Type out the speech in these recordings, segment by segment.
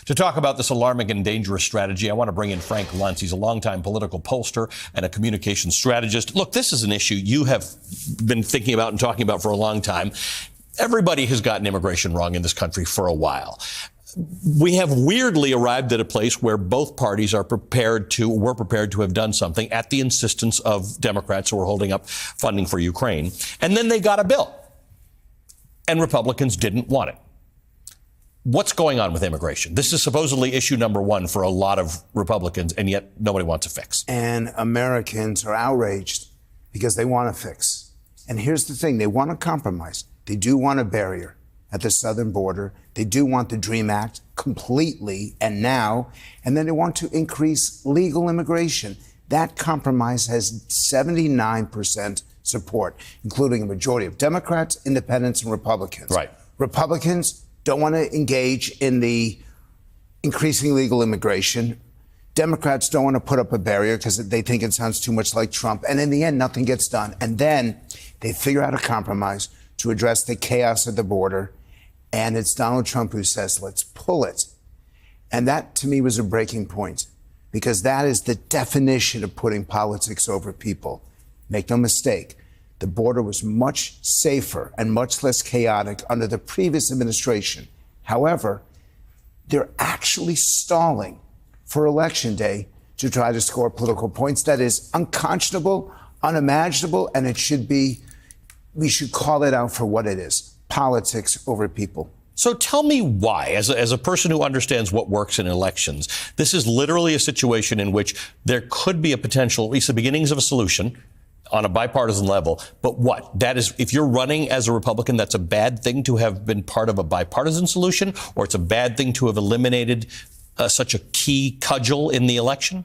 To talk about this alarming and dangerous strategy, I want to bring in Frank Luntz. He's a longtime political pollster and a communications strategist. Look, this is an issue you have been thinking about and talking about for a long time. Everybody has gotten immigration wrong in this country for a while. We have weirdly arrived at a place where both parties were prepared to have done something at the insistence of Democrats who were holding up funding for Ukraine. And then they got a bill. And Republicans didn't want it. What's going on with immigration? This is supposedly issue number one for a lot of Republicans, and yet nobody wants a fix. And Americans are outraged because they want a fix. And here's the thing, they want a compromise. They do want a barrier at the southern border. They do want the DREAM Act completely and now. And then they want to increase legal immigration. That compromise has 79% support, including a majority of Democrats, independents, and Republicans. Right. Republicans don't want to engage in the increasing legal immigration. Democrats don't want to put up a barrier because they think it sounds too much like Trump. And in the end, nothing gets done. And then they figure out a compromise to address the chaos at the border. And it's Donald Trump who says, let's pull it. And that, to me, was a breaking point, because that is the definition of putting politics over people. Make no mistake, the border was much safer and much less chaotic under the previous administration. However, they're actually stalling for Election Day to try to score political points. That is unconscionable, unimaginable, and we should call it out for what it is: politics over people. So tell me why, as a person who understands what works in elections, this is literally a situation in which there could be a potential, at least the beginnings of a solution on a bipartisan level. But what? That is, if you're running as a Republican, that's a bad thing to have been part of a bipartisan solution, or it's a bad thing to have eliminated such a key cudgel in the election?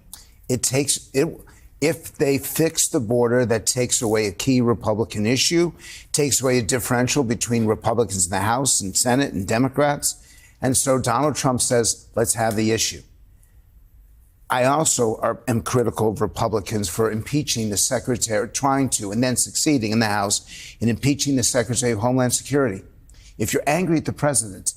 If they fix the border, that takes away a key Republican issue, takes away a differential between Republicans in the House and Senate and Democrats. And so Donald Trump says, let's have the issue. I also am critical of Republicans for impeaching the secretary, trying to, and then succeeding in the House in impeaching the Secretary of Homeland Security. If you're angry at the president,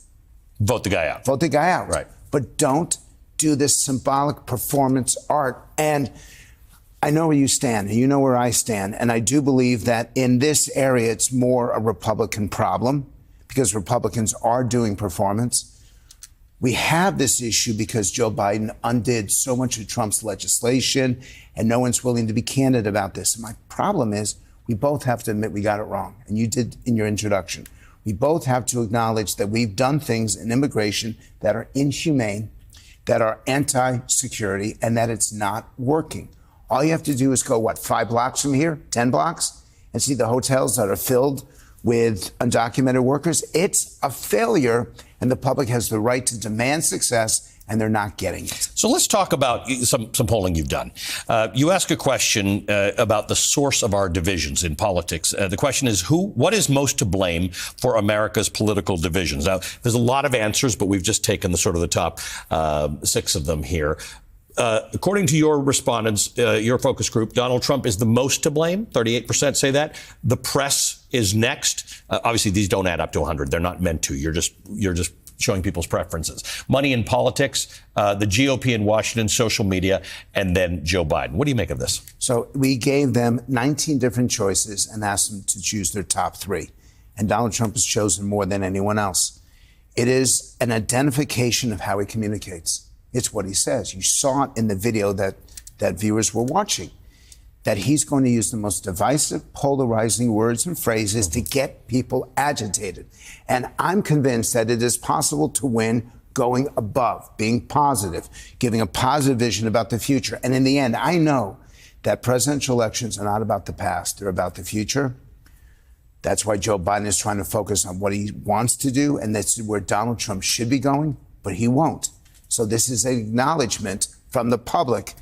vote the guy out. Vote the guy out. Right. But don't do this symbolic performance art. And I know where you stand, and you know where I stand. And I do believe that in this area, it's more a Republican problem, because Republicans are doing performance. We have this issue because Joe Biden undid so much of Trump's legislation, and no one's willing to be candid about this. And my problem is we both have to admit we got it wrong, and you did in your introduction. We both have to acknowledge that we've done things in immigration that are inhumane, that are anti-security, and that it's not working. All you have to do is go, 5 blocks from here, 10 blocks, and see the hotels that are filled with undocumented workers. It's a failure, and the public has the right to demand success, and they're not getting it. So let's talk about some polling you've done. You ask a question about the source of our divisions in politics. The question is, what is most to blame for America's political divisions? Now, there's a lot of answers, but we've just taken the top 6 of them here. According to your respondents, your focus group, Donald Trump is the most to blame. 38% say that. The press is next. Obviously, these don't add up to 100. They're not meant to. You're just showing people's preferences. Money in politics, the GOP in Washington, social media, and then Joe Biden. What do you make of this? So we gave them 19 different choices and asked them to choose their top 3. And Donald Trump has chosen more than anyone else. It is an identification of how he communicates. It's what he says. You saw it in the video that viewers were watching, that he's going to use the most divisive, polarizing words and phrases to get people agitated. And I'm convinced that it is possible to win going above, being positive, giving a positive vision about the future. And in the end, I know that presidential elections are not about the past. They're about the future. That's why Joe Biden is trying to focus on what he wants to do, and that's where Donald Trump should be going, but he won't. So this is an acknowledgement from the public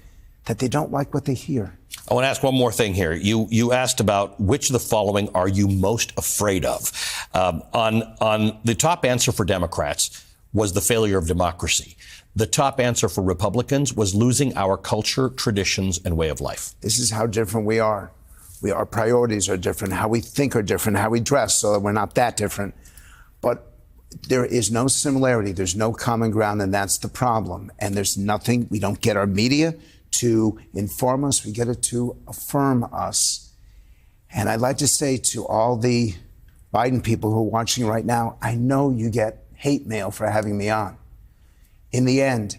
that they don't like what they hear. I want to ask one more thing here. You asked about which of the following are you most afraid of? On the top answer for Democrats was the failure of democracy. The top answer for Republicans was losing our culture, traditions, and way of life. This is how different we are. Our priorities are different, how we think are different, how we dress, so that we're not that different. But there is no similarity. There's no common ground, and that's the problem. And there's nothing, we don't get our media to inform us. We get it to affirm us. And I'd like to say to all the Biden people who are watching right now, I know you get hate mail for having me on. In the end,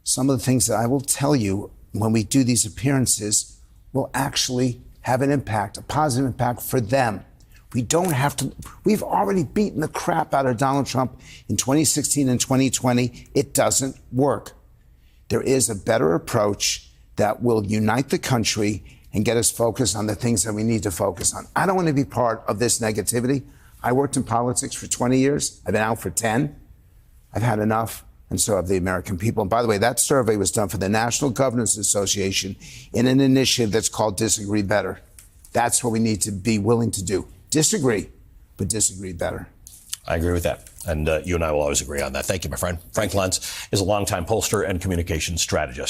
some of the things that I will tell you when we do these appearances will actually have an impact, a positive impact for them. We don't have to, we've already beaten the crap out of Donald Trump in 2016 and 2020. It doesn't work. There is a better approach that will unite the country and get us focused on the things that we need to focus on. I don't want to be part of this negativity. I worked in politics for 20 years. I've been out for 10. I've had enough, and so have the American people. And by the way, that survey was done for the National Governors Association in an initiative that's called Disagree Better. That's what we need to be willing to do. Disagree, but disagree better. I agree with that. And you and I will always agree on that. Thank you, my friend. Frank Luntz is a longtime pollster and communications strategist.